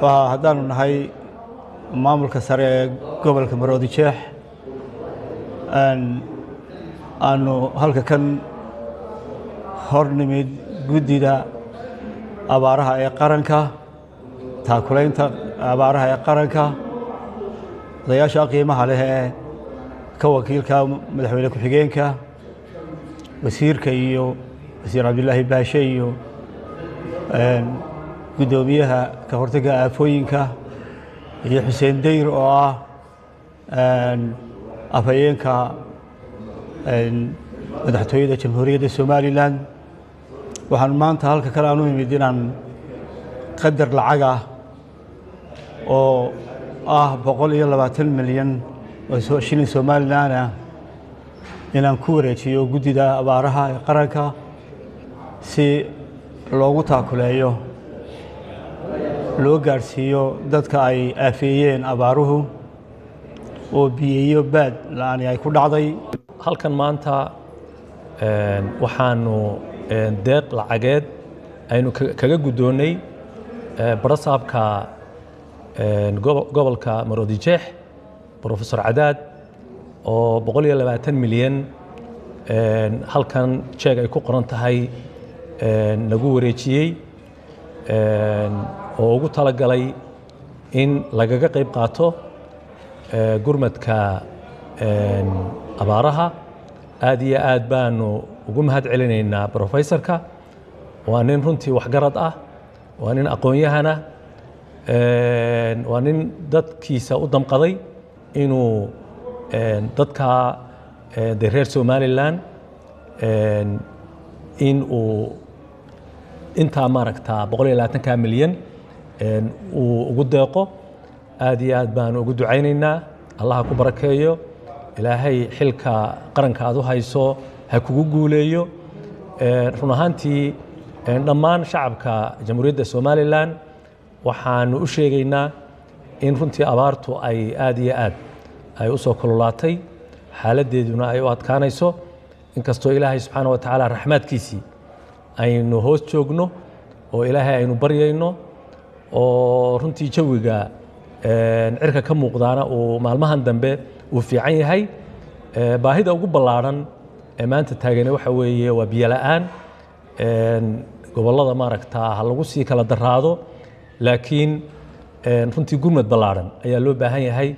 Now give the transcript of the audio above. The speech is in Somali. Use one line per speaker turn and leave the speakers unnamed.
وهدان نهاي maamulka sare ee gobolka Maroodi Jeex aanu halka kan hornimid guddida abaaraha ee qaranka taakulaynta abaaraha ee qaranka odayaasha qiimaha leh ee ka wakiilka madaxweyne ku-xigeenka wasiirka iyo wasiir Cabdullaahi Baashe iyo gudoomiyaha ka hortagga aafooyinka iyo Xuseen Deyr oo ah afhayeenka madaxtooyada Jamhuuriyadda Somaliland waxaan maanta halka kale aanu imid inaan qadar lacag ah oo ah 120 milyan oo shilin Somaliland ah inaan ku wareejiyo guddida abaaraha ee qaranka si loogu taakuleeyo loo gaarsiiyo dadka ay aafeeyeen abaaruhu oo biyeeyo baad la'aan ay ku dhacday
halkan maanta waxaanu deeq lacageed aynu kaga guddoonnay barasaabka gobolka Maroodi Jeex Professor Cadaad oo 120 milyan halkan jeeg ay ku qoran tahay nagu wareejiyey oo ugu talagalay in lagaga qayb qaato gurmadka abaaraha aad iyo aad baanu ugu mahad celinaynaa professorka waa nin runtii waxgarad ah waa nin aqoon-yahana waa nin dadkiisa u damqaday inuu dadka reer Somaliland in uu inta maaragta 120 milyan uu ugu deeqo aad iyo aad baan ugu ducaynaynaa Allah ku barakeeyo ilaahay xilka qaranka aad u hayso ha kugu guuleeyo run ahaantii dhammaan shacabka Jamhuuriyadda Somaliland waxaan u sheegaynaa in runtii abaartu ay aad iyo aad ay u soo kululaatay xaaladeeduna ay u adkaanayso inkastoo Ilaahay subxaanahu wa ta'aala raxmaadkiisii aynu hoos joogno oo Ilaahay aynu baryayno oo runtii jawiga cirka ka muuqdaana uu maalmahan dambe uu fiican yahay baahida ugu ballaaran ee maanta taagan waxa weeye waa biyo la'aan gobolada maaragta lagu sii kala daraado laakiin runtii gurmad ballaaran ayaa loo baahan yahay